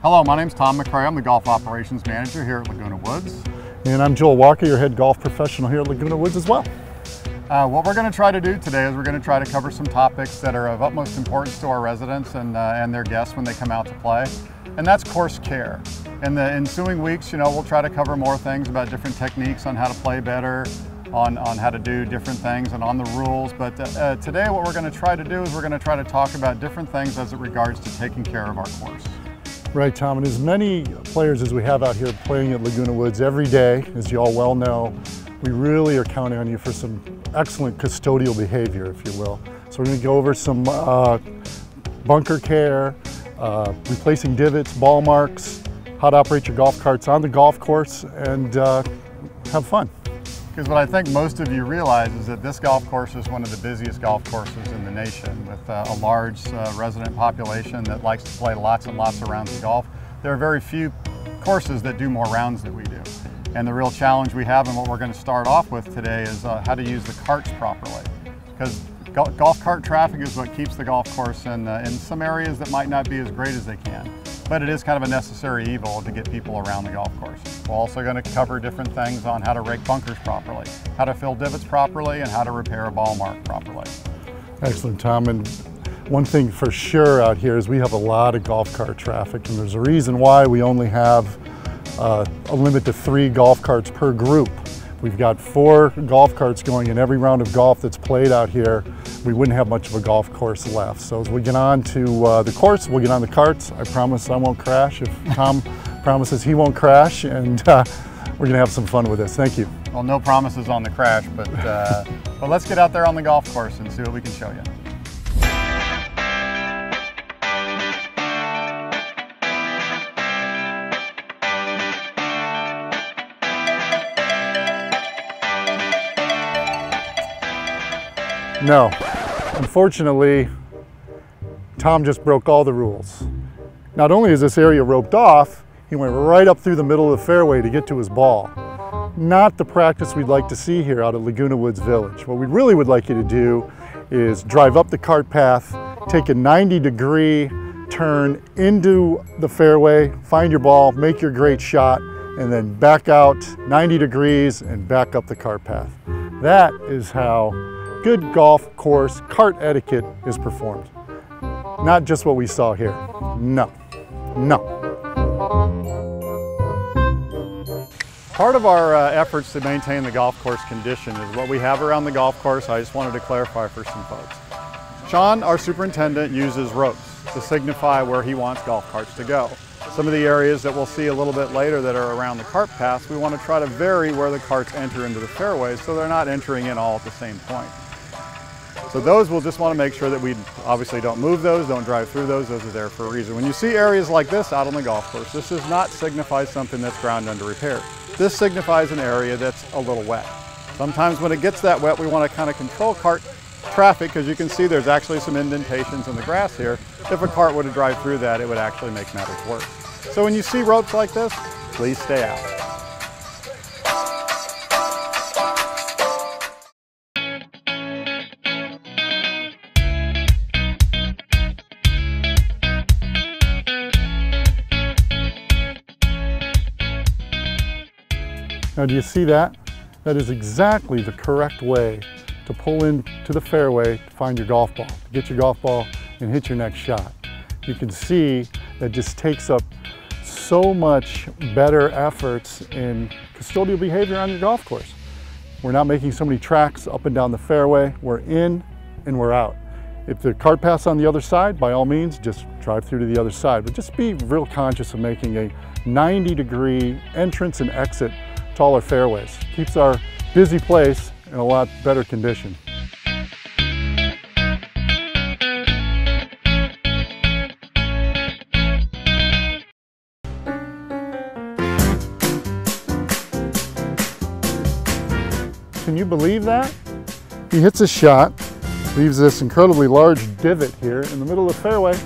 Hello, my name's Tom McCrae. I'm the Golf Operations Manager here at Laguna Woods. And I'm Joel Walker, your head golf professional here at Laguna Woods as well. What we're going to try to do today is we're going to try to cover some topics that are of utmost importance to our residents and their guests when they come out to play, and that's course care. In the ensuing weeks, we'll try to cover more things about different techniques on how to play better, on how to do different things and on the rules. But today what we're going to try to do is we're going to try to talk about different things as it regards to taking care of our course. Right, Tom, and as many players as we have out here playing at Laguna Woods every day, as you all well know, we really are counting on you for some excellent custodial behavior, if you will. So we're going to go over some bunker care, replacing divots, ball marks, how to operate your golf carts on the golf course, and have fun. Because what I think most of you realize is that this golf course is one of the busiest golf courses in the nation, with a large resident population that likes to play lots and lots of rounds of golf. There are very few courses that do more rounds than we do. And the real challenge we have and what we're going to start off with today is how to use the carts properly. Because golf cart traffic is what keeps the golf course in some areas that might not be as great as they can. But it is kind of a necessary evil to get people around the golf course. We're also going to cover different things on how to rake bunkers properly, how to fill divots properly, and how to repair a ball mark properly. Excellent, Tom. And one thing for sure out here is we have a lot of golf cart traffic, and there's a reason why we only have a limit to 3 golf carts per group. We've got 4 golf carts going in every round of golf that's played out here. We wouldn't have much of a golf course left. So as we get on to the course, we'll get on the carts. I promise I won't crash if Tom promises he won't crash, and we're gonna have some fun with this. Thank you. Well, no promises on the crash, but let's get out there on the golf course and see what we can show you. No, unfortunately, Tom just broke all the rules. Not only is this area roped off, he went right up through the middle of the fairway to get to his ball. Not the practice we'd like to see here out at Laguna Woods Village. What we really would like you to do is drive up the cart path, take a 90-degree turn into the fairway, find your ball, make your great shot, and then back out 90 degrees and back up the cart path. That is how good golf course cart etiquette is performed. Not just what we saw here. No, no. Part of our efforts to maintain the golf course condition is what we have around the golf course. I just wanted to clarify for some folks. Sean, our superintendent, uses ropes to signify where he wants golf carts to go. Some of the areas that we'll see a little bit later that are around the cart paths, we want to try to vary where the carts enter into the fairways so they're not entering in all at the same point. So those we'll just want to make sure that we obviously don't move those, don't drive through those are there for a reason. When you see areas like this out on the golf course, this does not signify something that's ground under repair. This signifies an area that's a little wet. Sometimes when it gets that wet, we want to kind of control cart traffic, because you can see there's actually some indentations in the grass here. If a cart were to drive through that, it would actually make matters worse. So when you see ropes like this, please stay out. Now, do you see that? That is exactly the correct way to pull into the fairway to find your golf ball, to get your golf ball and hit your next shot. You can see that just takes up so much better efforts in custodial behavior on your golf course. We're not making so many tracks up and down the fairway. We're in and we're out. If the cart path's on the other side, by all means, just drive through to the other side. But just be real conscious of making a 90-degree entrance and exit to all our fairways. Keeps our busy place in a lot better condition. Can you believe that? He hits a shot, leaves this incredibly large divot here in the middle of the fairway,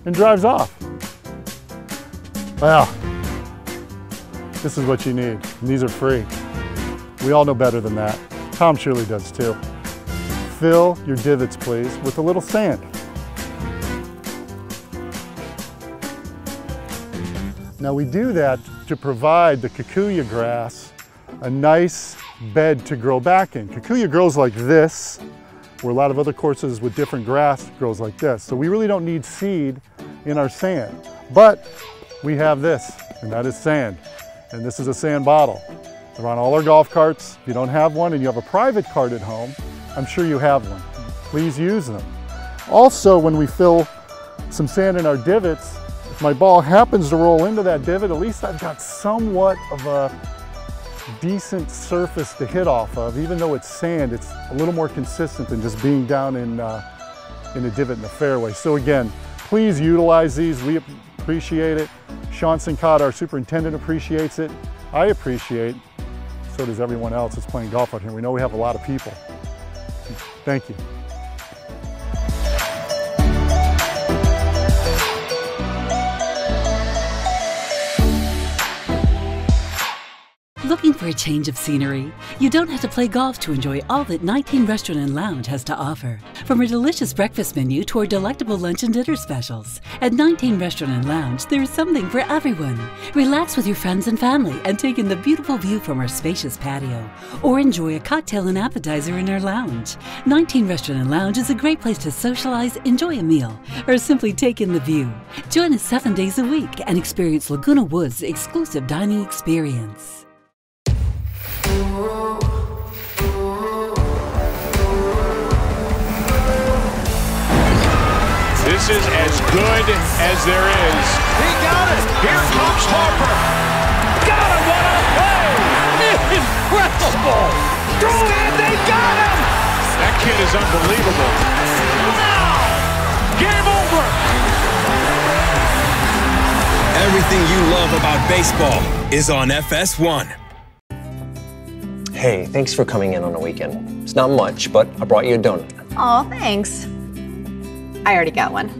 and drives off. Wow. This is what you need, and these are free. We all know better than that. Tom surely does too. Fill your divots, please, with a little sand. Now we do that to provide the kikuyu grass a nice bed to grow back in. Kikuyu grows like this, where a lot of other courses with different grass grows like this. So we really don't need seed in our sand. But we have this, and that is sand. And this is a sand bottle. They're on all our golf carts. If you don't have one and you have a private cart at home, I'm sure you have one. Please use them. Also, when we fill some sand in our divots, if my ball happens to roll into that divot, at least I've got somewhat of a decent surface to hit off of. Even though it's sand, it's a little more consistent than just being down in a divot in the fairway. So again, please utilize these. We appreciate it. Sean Sincott, our superintendent, appreciates it. I appreciate it. So does everyone else that's playing golf out here. We know we have a lot of people. Thank you. Looking for a change of scenery? You don't have to play golf to enjoy all that 19 Restaurant and Lounge has to offer. From a delicious breakfast menu to our delectable lunch and dinner specials. At 19 Restaurant and Lounge, there is something for everyone. Relax with your friends and family and take in the beautiful view from our spacious patio. Or enjoy a cocktail and appetizer in our lounge. 19 Restaurant and Lounge is a great place to socialize, enjoy a meal, or simply take in the view. Join us 7 days a week and experience Laguna Woods' exclusive dining experience. This is as good as there is. He got it. Here comes Harper. Got him. What a play. Incredible. And they got him. That kid is unbelievable. Now, game over. Everything you love about baseball is on FS1. Hey, thanks for coming in on a weekend. It's not much, but I brought you a donut. Aw, thanks. I already got one.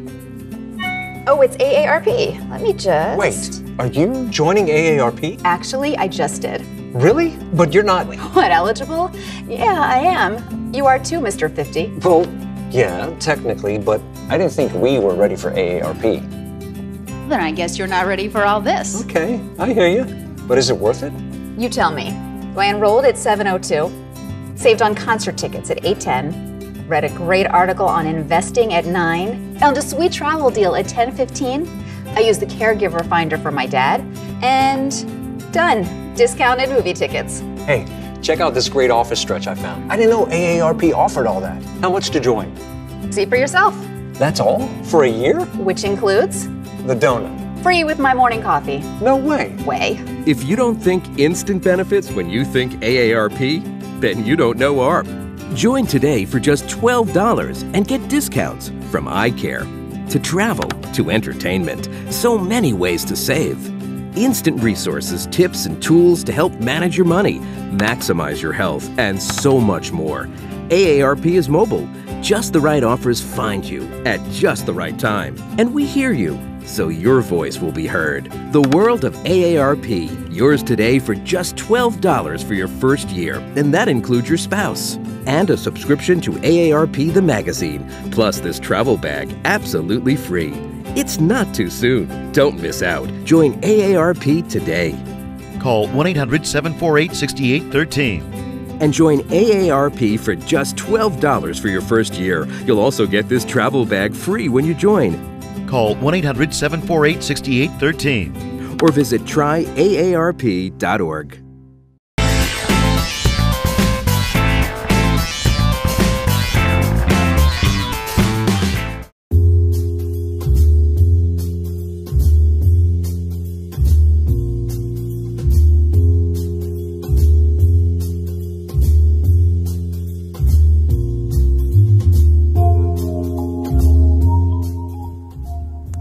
Oh, it's AARP. Let me just... Wait, are you joining AARP? Actually, I just did. Really? But you're not... What, eligible? Yeah, I am. You are too, Mr. 50. Well, yeah, technically, but I didn't think we were ready for AARP. Then I guess you're not ready for all this. Okay, I hear you. But is it worth it? You tell me. I enrolled at 7:02, saved on concert tickets at 8:10, read a great article on investing at 9, found a sweet travel deal at 10:15. I used the caregiver finder for my dad, and done. Discounted movie tickets. Hey, check out this great office stretch I found. I didn't know AARP offered all that. How much to join? See for yourself. That's all? For a year? Which includes? The donut. Free with my morning coffee. No way. If you don't think instant benefits when you think AARP, then you don't know ARP. Join today for just $12 and get discounts from eye care to travel to entertainment. So many ways to save. Instant resources, tips, and tools to help manage your money, maximize your health, and so much more. AARP is mobile. Just the right offers find you at just the right time. And we hear you, so your voice will be heard. The world of AARP, yours today for just $12 for your first year, and that includes your spouse. And a subscription to AARP the magazine, plus this travel bag absolutely free. It's not too soon. Don't miss out. Join AARP today. Call 1-800-748-6813. And join AARP for just $12 for your first year. You'll also get this travel bag free when you join. Call 1-800-748-6813. Or visit tryaarp.org.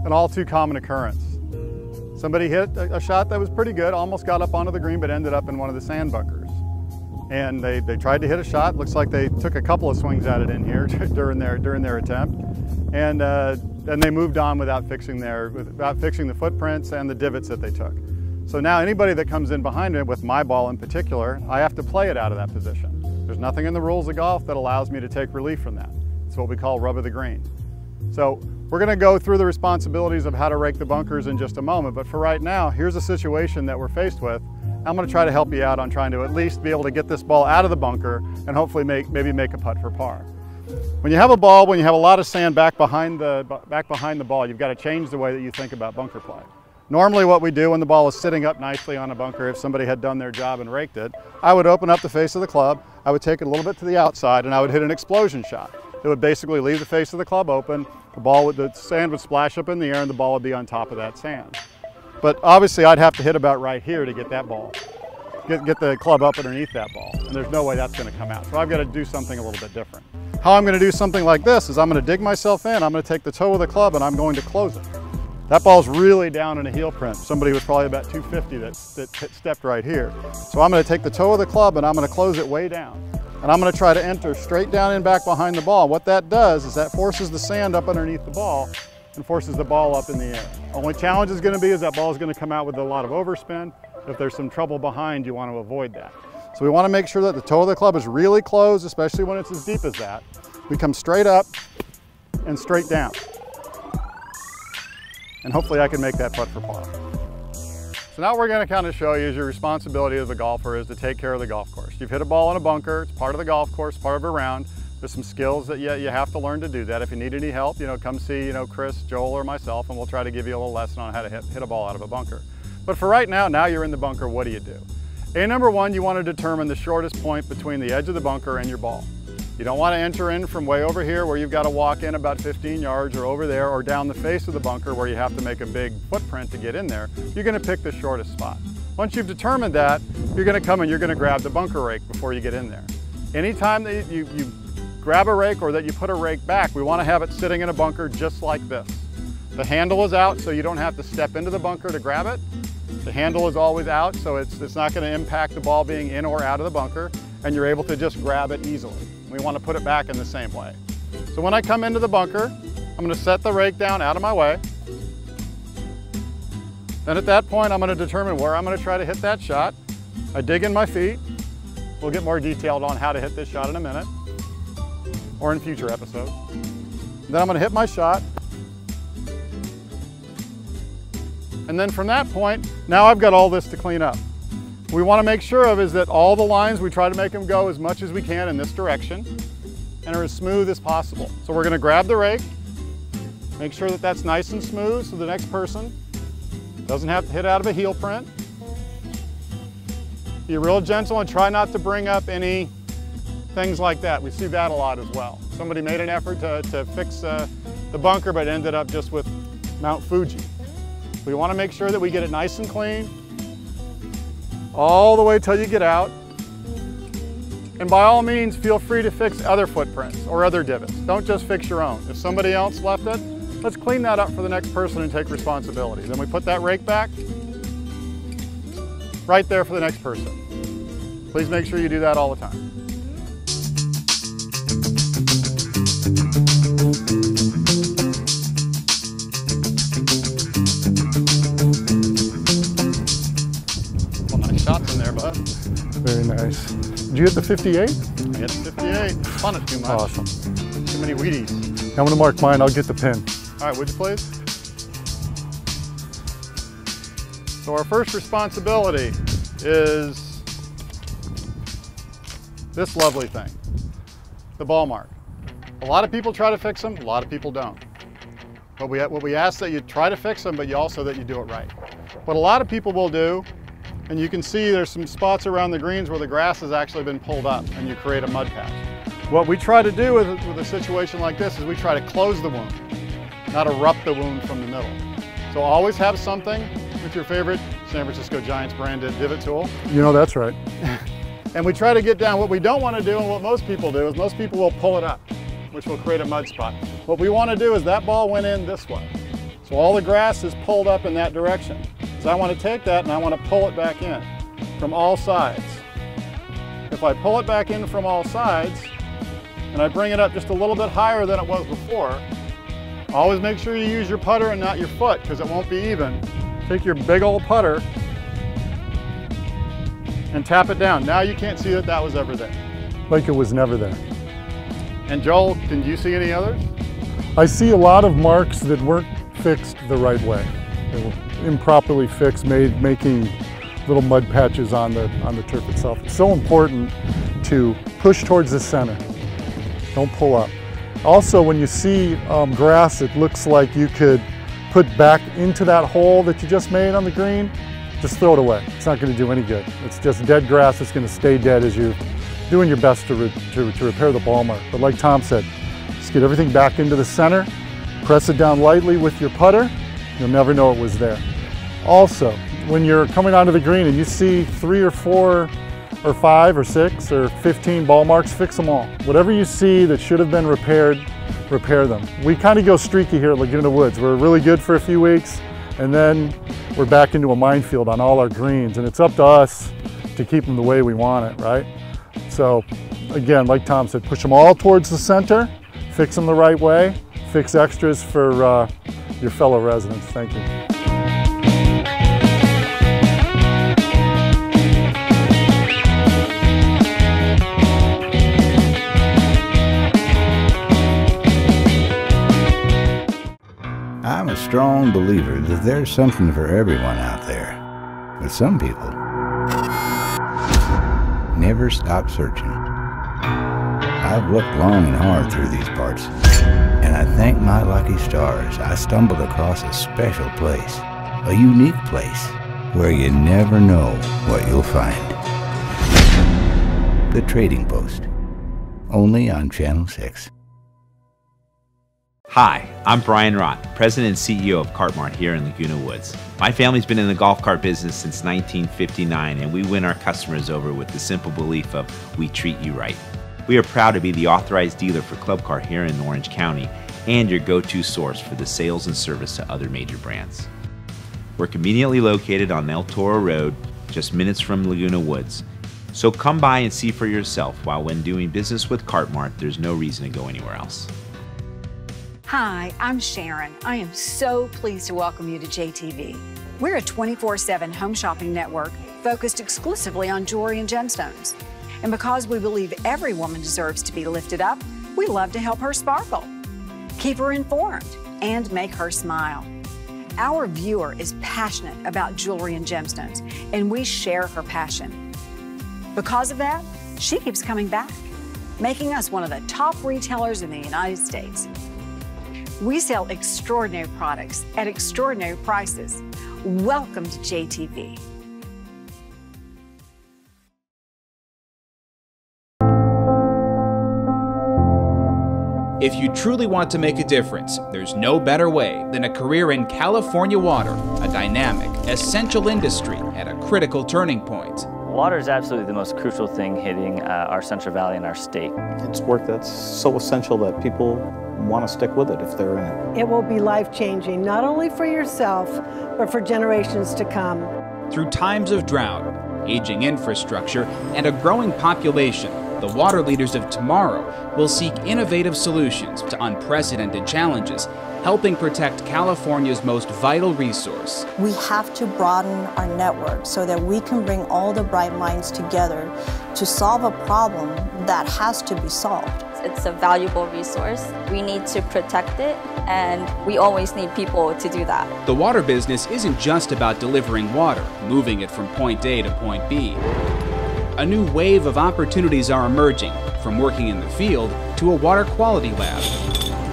An all too common occurrence. Somebody hit a shot that was pretty good, almost got up onto the green, but ended up in one of the sand bunkers. And they tried to hit a shot. Looks like they took a couple of swings at it in here during their attempt, and they moved on without fixing the footprints and the divots that they took. So now anybody that comes in behind me, with my ball in particular, I have to play it out of that position. There's nothing in the rules of golf that allows me to take relief from that. It's what we call rub of the green. So we're going to go through the responsibilities of how to rake the bunkers in just a moment, but for right now, here's a situation that we're faced with. I'm going to try to help you out on trying to at least be able to get this ball out of the bunker and hopefully maybe make a putt for par. When you have a ball, when you have a lot of sand back behind the ball, you've got to change the way that you think about bunker play. Normally what we do when the ball is sitting up nicely on a bunker, if somebody had done their job and raked it, I would open up the face of the club, I would take it a little bit to the outside, and I would hit an explosion shot. It would basically leave the face of the club open, the sand would splash up in the air and the ball would be on top of that sand. But obviously I'd have to hit about right here to get that ball, get the club up underneath that ball, and there's no way that's going to come out. So I've got to do something a little bit different. How I'm going to do something like this is I'm going to dig myself in, I'm going to take the toe of the club and I'm going to close it. That ball's really down in a heel print. Somebody was probably about 250 that stepped right here. So I'm going to take the toe of the club and I'm going to close it way down. And I'm going to try to enter straight down and back behind the ball. What that does is that forces the sand up underneath the ball and forces the ball up in the air. Only challenge is going to be is that ball is going to come out with a lot of overspin. If there's some trouble behind, you want to avoid that. So we want to make sure that the toe of the club is really closed, especially when it's as deep as that. We come straight up and straight down. And hopefully I can make that putt for par. So now we're going to kind of show you your responsibility as a golfer is to take care of the golf course. You've hit a ball in a bunker, it's part of the golf course, part of a round. There's some skills that you have to learn to do that. If you need any help, come see Chris, Joel, or myself, and we'll try to give you a little lesson on how to hit a ball out of a bunker. But for right now you're in the bunker, what do you do? Number one, you want to determine the shortest point between the edge of the bunker and your ball. You don't want to enter in from way over here where you've got to walk in about 15 yards or over there or down the face of the bunker where you have to make a big footprint to get in there. You're going to pick the shortest spot. Once you've determined that, you're going to come and you're going to grab the bunker rake before you get in there. Anytime that you grab a rake or that you put a rake back, we want to have it sitting in a bunker just like this. The handle is out so you don't have to step into the bunker to grab it. The handle is always out so it's not going to impact the ball being in or out of the bunker, and you're able to just grab it easily. We want to put it back in the same way. So when I come into the bunker, I'm going to set the rake down out of my way. Then at that point, I'm going to determine where I'm going to try to hit that shot. I dig in my feet. We'll get more detailed on how to hit this shot in a minute, or in future episodes. Then I'm going to hit my shot. And then from that point, now I've got all this to clean up. What we want to make sure of is that all the lines, we try to make them go as much as we can in this direction and are as smooth as possible. So we're going to grab the rake, make sure that that's nice and smooth so the next person doesn't have to hit out of a heel print. Be real gentle and try not to bring up any things like that. We see that a lot as well. Somebody made an effort to fix the bunker but ended up just with Mount Fuji. We want to make sure that we get it nice and clean all the way till you get out. And by all means, feel free to fix other footprints or other divots. Don't just fix your own. If somebody else left it, let's clean that up for the next person and take responsibility. Then we put that rake back right there for the next person. Please make sure you do that all the time. Shots in there, bud. Very nice. Did you hit the 58? I hit the 58. Spun it too much. Awesome. Too many Wheaties. I'm going to mark mine. I'll get the pin. All right, would you please? So our first responsibility is this lovely thing, the ball mark. A lot of people try to fix them. A lot of people don't. But what we ask that you try to fix them, but you also that you do it right. What a lot of people will do, and you can see there's some spots around the greens where the grass has actually been pulled up and you create a mud patch. What we try to do with a situation like this is we try to close the wound, not erupt the wound from the middle. So always have something with your favorite San Francisco Giants branded divot tool. You know that's right. And we try to get down. What we don't want to do, and what most people do, is most people will pull it up, which will create a mud spot. What we want to do is that ball went in this way. So all the grass is pulled up in that direction. So I want to take that and I want to pull it back in from all sides. If I pull it back in from all sides and I bring it up just a little bit higher than it was before, always make sure you use your putter and not your foot because it won't be even. Take your big old putter and tap it down. Now you can't see that that was ever there. Like it was never there. And Joel, can you see any others? I see a lot of marks that weren't fixed the right way. They were improperly fixed, making little mud patches on the turf itself. It's so important to push towards the center. Don't pull up. Also, when you see grass, it looks like you could put back into that hole that you just made on the green, just throw it away. It's not going to do any good. It's just dead grass. It's going to stay dead as you're doing your best to repair the ball mark. But like Tom said, just get everything back into the center, press it down lightly with your putter, you'll never know it was there. Also, when you're coming onto the green and you see 3 or 4 or 5 or 6 or 15 ball marks, fix them all. Whatever you see that should have been repaired, repair them. We kind of go streaky here at Laguna Woods. We're really good for a few weeks and then we're back into a minefield on all our greens, and it's up to us to keep them the way we want it, right? So again, like Tom said, push them all towards the center, fix them the right way, fix extras for your fellow residents. Thank you. I'm a strong believer that there's something for everyone out there, but some people never stop searching. I've looked long and hard through these parts, and I thank my lucky stars I stumbled across a special place, a unique place, where you never know what you'll find. The Trading Post, only on Channel 6. Hi, I'm Brian Rott, President and CEO of Cart Mart here in Laguna Woods. My family's been in the golf cart business since 1959, and we win our customers over with the simple belief of we treat you right. We are proud to be the authorized dealer for Club Car here in Orange County and your go-to source for the sales and service to other major brands. We're conveniently located on El Toro Road, just minutes from Laguna Woods. So come by and see for yourself, while when doing business with Cart Mart, there's no reason to go anywhere else. Hi, I'm Sharon. I am so pleased to welcome you to JTV. We're a 24/7 home shopping network focused exclusively on jewelry and gemstones. And because we believe every woman deserves to be lifted up, we love to help her sparkle, keep her informed, and make her smile. Our viewer is passionate about jewelry and gemstones, and we share her passion. Because of that, she keeps coming back, making us one of the top retailers in the United States. We sell extraordinary products at extraordinary prices. Welcome to JTV. If you truly want to make a difference, there's no better way than a career in California water, a dynamic, essential industry at a critical turning point. Water is absolutely the most crucial thing hitting our Central Valley and our state. It's work that's so essential that people want to stick with it if they're in it. It will be life-changing, not only for yourself, but for generations to come. Through times of drought, aging infrastructure, and a growing population, the water leaders of tomorrow will seek innovative solutions to unprecedented challenges, helping protect California's most vital resource. We have to broaden our network so that we can bring all the bright minds together to solve a problem that has to be solved. It's a valuable resource. We need to protect it, and we always need people to do that. The water business isn't just about delivering water, moving it from point A to point B. A new wave of opportunities are emerging, from working in the field to a water quality lab,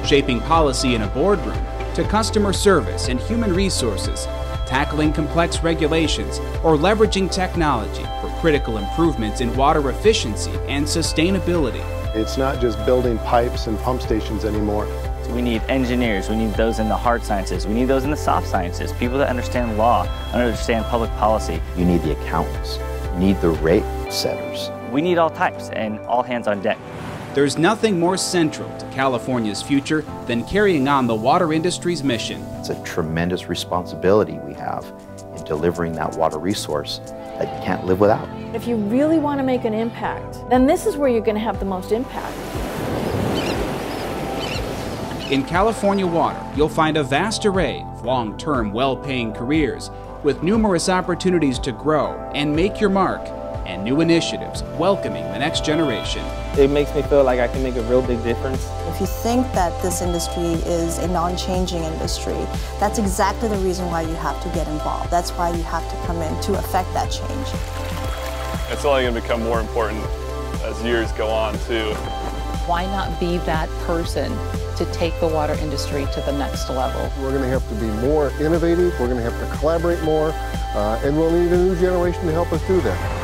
shaping policy in a boardroom to customer service and human resources, tackling complex regulations, or leveraging technology for critical improvements in water efficiency and sustainability. It's not just building pipes and pump stations anymore. We need engineers, we need those in the hard sciences, we need those in the soft sciences, people that understand law, understand public policy. You need the accountants, you need the rate setters. We need all types and all hands on deck. There's nothing more central to California's future than carrying on the water industry's mission. It's a tremendous responsibility we have in delivering that water resource that you can't live without. If you really want to make an impact, then this is where you're going to have the most impact. In California Water, you'll find a vast array of long-term, well-paying careers with numerous opportunities to grow and make your mark, and new initiatives welcoming the next generation. It makes me feel like I can make a real big difference. If you think that this industry is a non-changing industry, that's exactly the reason why you have to get involved. That's why you have to come in to affect that change. It's only going to become more important as years go on too. Why not be that person to take the water industry to the next level? We're going to have to be more innovative, we're going to have to collaborate more, and we'll need a new generation to help us do that.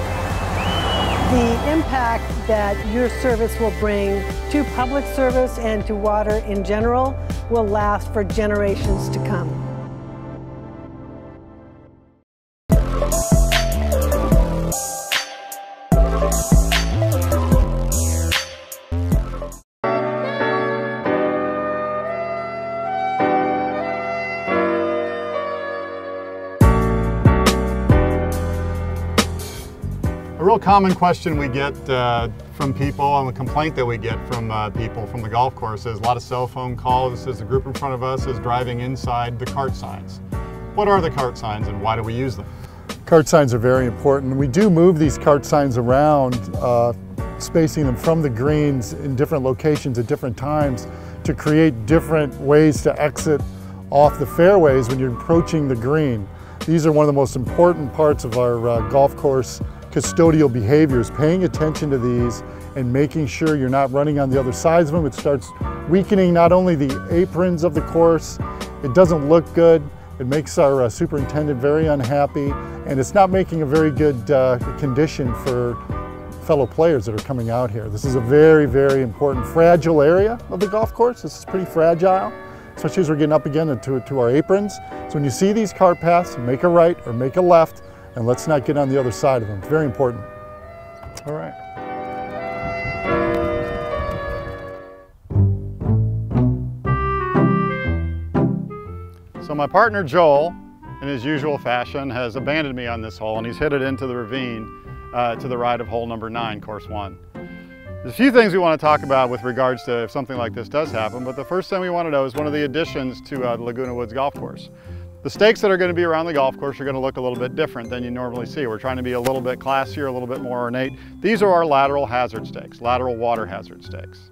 The impact that your service will bring to public service and to water in general will last for generations to come. A real common question we get from people, and the complaint that we get from people from the golf course is a lot of cell phone calls. This is the group in front of us is driving inside the cart signs. What are the cart signs and why do we use them? Cart signs are very important. We do move these cart signs around, spacing them from the greens in different locations at different times to create different ways to exit off the fairways when you're approaching the green. These are one of the most important parts of our golf course custodial behaviors, paying attention to these and making sure you're not running on the other sides of them. It starts weakening not only the aprons of the course, it doesn't look good, it makes our superintendent very unhappy, and it's not making a very good condition for fellow players that are coming out here. This is a very, very important, fragile area of the golf course. This is pretty fragile, especially as we're getting up again to our aprons. So when you see these cart paths, make a right or make a left, and let's not get on the other side of them. It's very important. All right. So my partner Joel, in his usual fashion, has abandoned me on this hole, and he's hit it into the ravine to the right of hole number 9, course 1. There's a few things we want to talk about with regards to if something like this does happen, but the first thing we want to know is one of the additions to the Laguna Woods Golf Course. The stakes that are going to be around the golf course are going to look a little bit different than you normally see. We're trying to be a little bit classier, a little bit more ornate. These are our lateral hazard stakes, lateral water hazard stakes.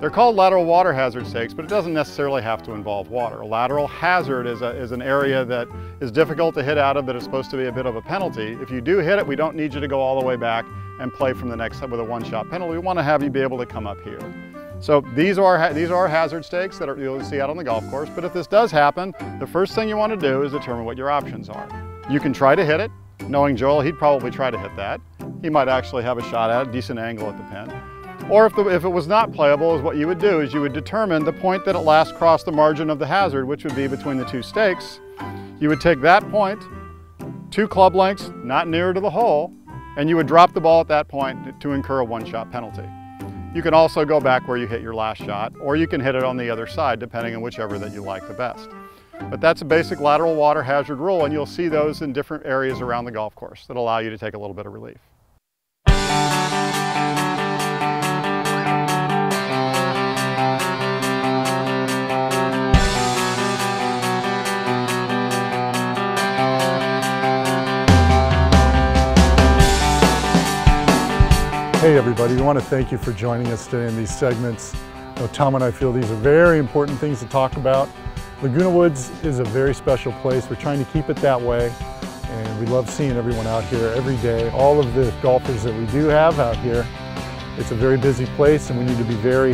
They're called lateral water hazard stakes, but it doesn't necessarily have to involve water. A lateral hazard is an area that is difficult to hit out of, that is supposed to be a bit of a penalty. If you do hit it, we don't need you to go all the way back and play from the next with a one-shot penalty. We want to have you be able to come up here. So these are our hazard stakes that you'll see out on the golf course, but if this does happen, the first thing you want to do is determine what your options are. You can try to hit it. Knowing Joel, he'd probably try to hit that. He might actually have a shot at it, decent angle at the pin. Or if it was not playable, is what you would do is you would determine the point that it last crossed the margin of the hazard, which would be between the two stakes. You would take that point, 2 club lengths, not nearer to the hole, and you would drop the ball at that point to incur a one-shot penalty. You can also go back where you hit your last shot, or you can hit it on the other side, depending on whichever that you like the best. But that's a basic lateral water hazard rule, and you'll see those in different areas around the golf course that allow you to take a little bit of relief. Hey everybody, we want to thank you for joining us today in these segments. Tom and I feel these are very important things to talk about. Laguna Woods is a very special place. We're trying to keep it that way, and we love seeing everyone out here every day. All of the golfers that we do have out here, it's a very busy place, and we need to be very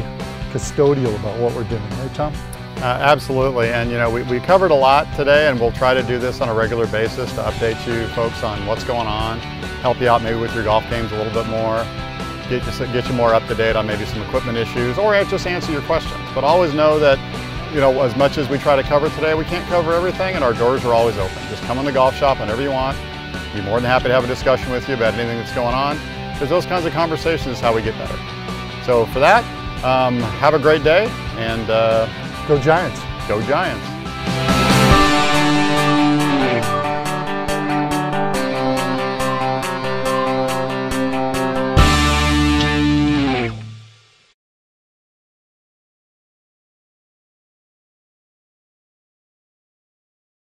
custodial about what we're doing. Right, Tom? Absolutely, and we covered a lot today, and we'll try to do this on a regular basis to update you folks on what's going on, help you out maybe with your golf games a little bit more, get you more up to date on maybe some equipment issues, or just answer your questions. But always know that, as much as we try to cover today, we can't cover everything, and our doors are always open. Just come in the golf shop whenever you want. Be more than happy to have a discussion with you about anything that's going on, because those kinds of conversations is how we get better. So for that, have a great day, and go Giants. Go Giants.